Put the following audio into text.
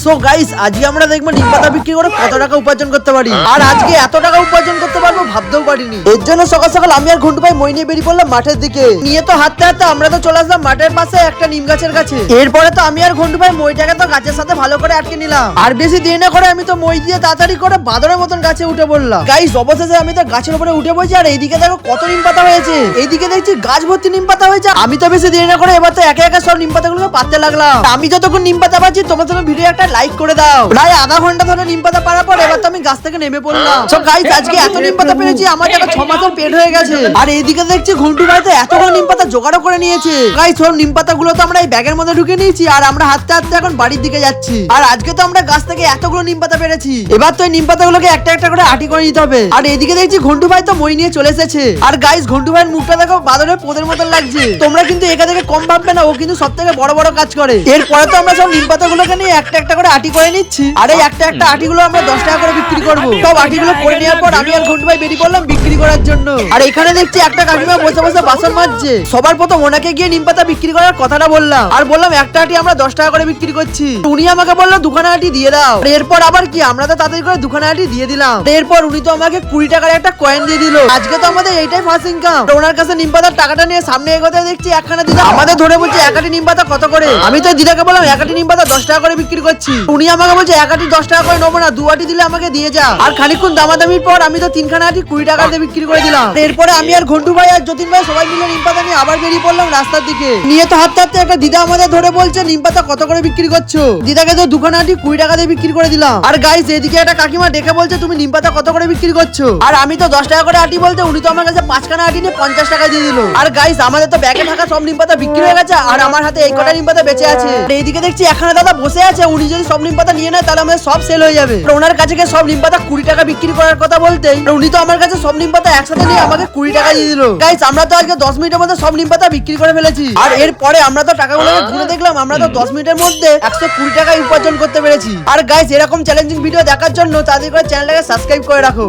So guys আজকে আমরা দেখবো নিম পাতা বিক্রি করে কত টাকা উপার্জন করতে পারি। আর আজকে এত টাকা উপার্জন করতে পারবো ভাবতেও পারিনি। এর জন্য সকাল সকাল আমি আর ঘন্টু ভাই মই নিয়ে বেরিয়ে পড়লাম মাঠের দিকে। নিয়ে তো হাঁটতে হাঁটতে আমরা তো চলে আসলাম মাঠের পাশে একটা নিম গাছের কাছে। এরপরে তো আমি আর ঘন্টু ভাই মইটাকে তো গাছের সাথে ভালো করে আটকে নিলাম। আর বেশি দেরি না করে আমি তো মই দিয়ে তাড়াতাড়ি করে বাদরের মতন গাছে উঠে পড়লাম। গাইস অবশেষে আমি তো গাছের উপরে উঠে পড়েছি। আর এইদিকে দেখো কত নিম পাতা হয়েছে। এইদিকে দেখছি গাছ ভর্তি নিম পাতা হয়েছে। আমি তো বেশি দেরি না করে এবার তো একে একে সব নিম পাতাগুলোকে পাততে লাগলাম। আমি যতক্ষণ নিম পাতা পাচ্ছি তোমার ভিডিও একটা লাইক করে দাও। প্রায় আধা ঘন্টা ধরে নিম পাতা পাড়ার পর এবার তো আমি গাছ থেকে নেমে পড়লাম। সো গাইস আজকে এত নিম পাতা পেরেছি আমার টাকা 6 মাসের পেট হয়ে গেছে। আর এইদিকে দেখছি ঘন্টু ভাই তো এতগুলো নিম পাতা জোগাড় করে নিয়েছে। গাইস সব নিম পাতাগুলো তো আমরা এই ব্যাগের মধ্যে ঢুকে নিয়েছি। আর আমরা হাঁটতে হাঁটতে এখন বাড়ির দিকে যাচ্ছি। আর আজকে তো আমরা গাছ থেকে এতগুলো নিম পাতা পেরেছি। এবার তো এই নিম পাতাগুলোকে একটা একটা করে আটি করে নিতে হবে। আর এইদিকে দেখছি ঘন্টু ভাই তো মই নিয়ে চলে এসেছে। আর গাইস ঘন্টু ভাইয়ের মুখটা দেখো বাদরের পোদের মতন লাগছে। তোমরা কিন্তু একা থেকে কম ভাববে না, ও কিন্তু সব থেকে বড় বড় কাজ করে। এরপরে তো আমরা সব নিম পাতাগুলোকে নিয়ে একটা একটা করে আটি করে নিচ্ছি। আর এই একটা একটা আটিগুলো আমরা 10 টাকা করে বিক্রি করবো। সব আটিগুলো করে নেওয়ার পর আমি আর ঘন্টু ভাই বেরিয়ে পড়লাম বিক্রি করার জন্য। আর এখানে দেখছি একটা কাকিমা বসে বসে বাসন মাজছে। সবার প্রথম ওনাকে গিয়ে নিম পাতা বিক্রি করার কথাটা বললাম। আর বললাম একটা আটি আমরা 10 টাকা করে বিক্রি করছি। উনি আমাকে বললো দুখানা আটি দিয়ে দাও। এরপর আবার কি আমরা তো তাড়াতাড়ি করে দুখানা আটি দিয়ে দিলাম। এরপর উনি তো আমাকে 20 টাকার একটা কয়েন দিয়ে দিল। আজকে তো আমাদের এইটাই ফার্স্ট ইনকাম। ওনার কাছে নিম পাতার টাকাটা নিয়ে সামনে এগোতে দেখছি একখানা দিদা আমাদের ধরে বলছে এক আটি নিম পাতা কত করে। আমি তো দিদাকে বললাম এক আটি নিম পাতা 10 টাকা করে বিক্রি করছি। উনি আমাকে বলছে এক আটি 10 টাকা করে নেবো না, 2 আটি দিলে আমাকে দিয়ে যা। আর খানিকক্ষণ দামাদামির পর আমি তো 3খানা আটি 20 টাকা দিয়ে বিক্রি করে দিলাম। এরপরে আমি আর ঘন্টু ভাই আর যতীন ভাই সবাই মিলে নিম পাতা নিয়ে আবার বেরিয়ে পড়লাম রাস্তার দিকে। নিয়ে তো হাঁটতে হাঁটতে একটা দিদা আমাদের ধরে বলছে নিম পাতা কত করে বিক্রি করছো। দিদাকে তো দুখানা আটি 20 টাকা দিয়ে বিক্রি করে দিলাম। আর গাইস এদিকে একটা কাকিমা ডেকে বলছে তুমি নিম পাতা কত করে বিক্রি করছো। আর আমি তো 10 টাকা করে আটি বলতে উনি তো আমার কাছে 5খানা আটি নিয়ে 50 টাকা দিয়ে দিল। আর গাইস আমাদের তো ব্যাগে থাকা সব নিম পাতা বিক্রি হয়ে গেছে। আর আমার হাতে এই কটা নিম পাতা বেঁচে আছে। এইদিকে দেখছি একখানা দাদা বসে আছে। উনি যদি সব নিম পাতা নিয়ে নেয় তাহলে আমাদের সব সেল হয়ে যাবে। ওনার কাছে সব নিম পাতা 20 টাকা বিক্রি করার কথা বলতেই উনি তো আমার কাছে সব নিম পাতা একসাথে নিয়ে আমাকে 20 টাকা দিয়ে দিল। গাইস আমরা তো আজকে 10 মিনিটের মধ্যে সব নিম পাতা বিক্রি করে ফেলেছি। আর এরপরে আমরা তো টাকাগুলোকে গুনে দেখলাম আমরা তো 10 মিনিটের মধ্যে 120 টাকা উপার্জন করতে পেরেছি। আর গাইস এরকম চ্যালেঞ্জিং ভিডিও দেখার জন্য তাদের করে চ্যানেলটাকে সাবস্ক্রাইব করে রাখো।